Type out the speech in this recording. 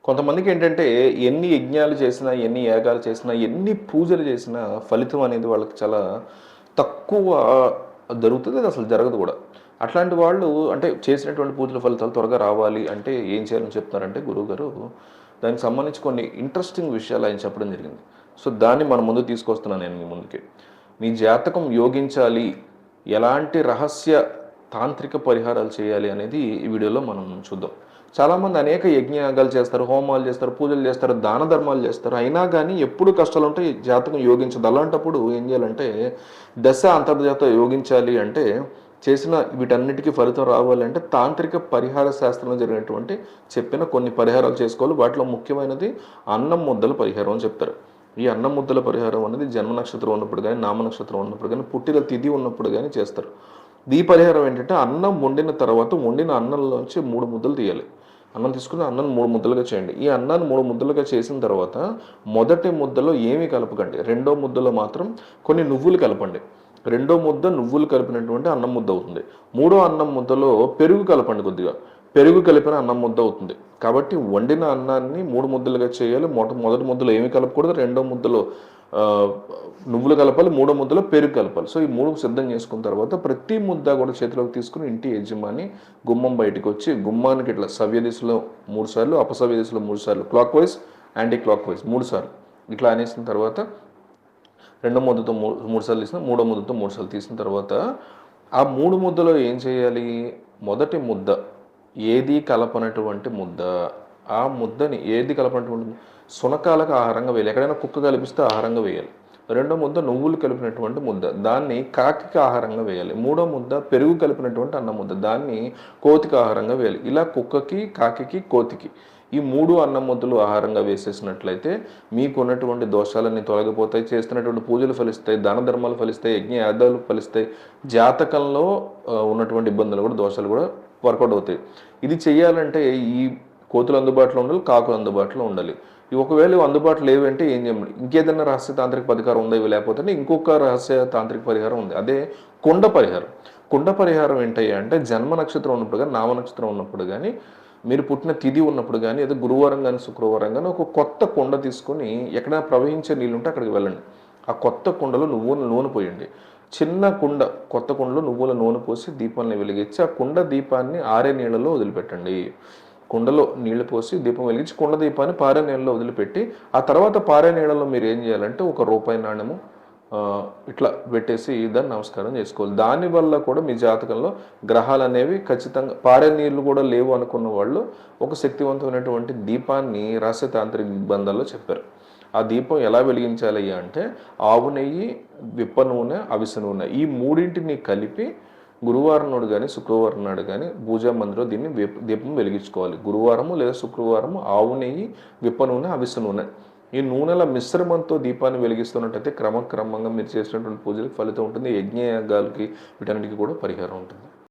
కొంతమందికి ఏంటంటే ఎన్ని యజ్ఞాలు చేసినా, ఎన్ని యాగాలు చేసినా, ఎన్ని పూజలు చేసినా ఫలితం అనేది వాళ్ళకి చాలా తక్కువ దొరుకుతది. అది అసలు జరగదు కూడా. అట్లాంటి వాళ్ళు అంటే చేసినటువంటి పూజల ఫలితాలు త్వరగా రావాలి అంటే ఏం చేయాలని చెప్తున్నారంటే గురువుగారు, దానికి సంబంధించి కొన్ని ఇంట్రెస్టింగ్ విషయాలు ఆయన చెప్పడం జరిగింది. సో, దాన్ని మన ముందుకు తీసుకొస్తున్నాను నేను మీ ముందుకి. మీ జాతకం యోగించాలి, ఎలాంటి రహస్య తాంత్రిక పరిహారాలు చేయాలి అనేది ఈ వీడియోలో మనం చూద్దాం. చాలామంది అనేక యజ్ఞయాగాలు చేస్తారు, హోమాలు చేస్తారు, పూజలు చేస్తారు, దాన ధర్మాలు చేస్తారు. అయినా కానీ ఎప్పుడు కష్టాలు ఉంటాయి, జాతకం యోగించదు. అలాంటప్పుడు ఏం చేయాలంటే దశ అంతర్జాత యోగించాలి అంటే చేసిన వీటన్నిటికీ ఫలితం రావాలంటే తాంత్రిక పరిహార శాస్త్రంలో జరిగినటువంటి చెప్పిన కొన్ని పరిహారాలు చేసుకోవాలి. వాటిలో ముఖ్యమైనది అన్నం ముద్దల పరిహారం అని చెప్తారు. ఈ అన్నం ముద్దల పరిహారం అనేది జన్మ నక్షత్రం ఉన్నప్పుడు కానీ, నామ నక్షత్రం ఉన్నప్పుడు కానీ, పుట్టిన తిథి ఉన్నప్పుడు కానీ చేస్తారు. ఈ పరిహారం ఏంటంటే అన్నం వండిన తర్వాత వండిన అన్నంలోంచి 3 ముద్దలు తీయాలి. అన్నం తీసుకుని అన్నం 3 ముద్దలుగా చేయండి. ఈ అన్నాన్ని 3 ముద్దలుగా చేసిన తర్వాత మొదటి ముద్దలో ఏమీ కలపకండి. రెండో ముద్దలో మాత్రం కొన్ని నువ్వులు కలపండి. రెండో ముద్ద నువ్వులు కలిపినటువంటి అన్నం ముద్ద అవుతుంది. మూడో అన్నం ముద్దలో పెరుగు కలపండి కొద్దిగా. పెరుగు కలిపిన అన్నం ముద్ద అవుతుంది. కాబట్టి వండిన అన్నాన్ని 3 ముద్దలుగా చేయాలి. మొదటి ముద్దలో ఏమీ కలపకూడదు. రెండో ముద్దలో నువ్వులు కలపాలి. మూడో ముద్దలో పెరుగు కలపాలి. సో ఈ 3 సిద్ధం చేసుకున్న తర్వాత ప్రతి ముద్ద కూడా చేతిలోకి తీసుకుని ఇంటి యజమాని గుమ్మం బయటకు వచ్చి గుమ్మానికి ఇట్లా సవ్య దిశలో 3 సార్లు, అపసవ్య దిశలో 3 సార్లు, clock wise, anti clock wise 3 సార్లు ఇట్లా అనేసిన తర్వాత రెండో ముద్దతో 3 సార్లు తీసిన, మూడో ముద్దతో 3 సార్లు తీసిన తర్వాత ఆ 3 ముద్దలో ఏం చేయాలి? మొదటి ముద్ద ఏది కలపనటువంటి ముద్ద, ఆ ముద్దని ఏది కలపనటువంటి సునకాలకు ఆహారంగా వేయాలి. ఎక్కడైనా కుక్క కలిపిస్తే ఆహారంగా వేయాలి. రెండో ముద్ద నువ్వులు కలిపినటువంటి ముద్ద, దాన్ని కాకికి ఆహారంగా వేయాలి. మూడో ముద్ద పెరుగు కలిపినటువంటి అన్నం ముద్ద, దాన్ని కోతికి ఆహారంగా వేయాలి. ఇలా కుక్కకి, కాకికి, కోతికి ఈ 3 అన్నం ముద్దలు ఆహారంగా వేసేసినట్లయితే మీకు ఉన్నటువంటి దోషాలన్నీ తొలగిపోతాయి, చేస్తున్నటువంటి పూజలు ఫలిస్తాయి, దాన ధర్మాలు ఫలిస్తాయి, యజ్ఞ యాగాలు ఫలిస్తాయి, జాతకంలో ఉన్నటువంటి ఇబ్బందులు కూడా, దోషాలు కూడా వర్కౌట్ అవుతాయి. ఇది చేయాలంటే ఈ కోతులు అందుబాటులో ఉండాలి, కాకులు అందుబాటులో ఉండాలి. ఒకవేళ అందుబాటులో లేవంటే ఏం చేయాలి? ఇంకేదైనా రహస్య తాంత్రిక పరిహారం ఉందా? ఇవి లేకపోతే ఇంకొక రహస్య తాంత్రిక పరిహారం ఉంది. అదే కుండ పరిహారం. కుండ పరిహారం ఏంటయ్యా అంటే జన్మ నక్షత్రం ఉన్నప్పుడు కానీ, నామ నక్షత్రం ఉన్నప్పుడు కానీ, మీరు పుట్టిన తిథి ఉన్నప్పుడు కానీ, ఏదో గురువారం కానీ, శుక్రవారం కానీ ఒక కొత్త కుండ తీసుకొని ఎక్కడైనా ప్రవహించే నీళ్ళు ఉంటే అక్కడికి వెళ్ళండి. ఆ కొత్త కుండలో నూనె పోయండి. చిన్న కుండ, కొత్త కుండలో నువ్వుల నూనె పోసి దీపాన్ని వెలిగించి ఆ కుండ దీపాన్ని ఆరే నీళ్ళలో వదిలిపెట్టండి. కుండలో నీళ్లు పోసి దీపం వెలిగించి కుండ దీపాన్ని పారే నీళ్ళలో వదిలిపెట్టి ఆ తర్వాత పారే నీళ్ళలో మీరు ఏం చేయాలంటే ఒక రూపాయి నాణ్యము ఇట్లా పెట్టేసి దాన్ని నమస్కారం చేసుకోవాలి. దానివల్ల కూడా మీ జాతకంలో గ్రహాలు అనేవి ఖచ్చితంగా, పారే నీళ్లు కూడా లేవు అనుకున్న వాళ్ళు ఒక శక్తివంతమైనటువంటి దీపాన్ని రహస్య తాంత్రిక బంధాల్లో చెప్పారు. ఆ దీపం ఎలా వెలిగించాలి అంటే ఆవు నెయ్యి, విప్ప నూనె, అవిసె నూనె ఈ మూడింటిని కలిపి గురువారం నాడు కానీ, శుక్రవారం నాడు కానీ పూజా మందిరంలో దీన్ని దీపం వెలిగించుకోవాలి. గురువారము లేదా శుక్రవారము ఆవు నెయ్యి, విప్ప నూనె, అవిసె నూనె ఈ నూనెల మిశ్రమంతో దీపాన్ని వెలిగిస్తున్నట్టయితే క్రమక్రమంగా మీరు చేసినటువంటి పూజలకు ఫలితం ఉంటుంది. యజ్ఞయాగాలకి వీటన్నిటికీ కూడా పరిహారం ఉంటుంది.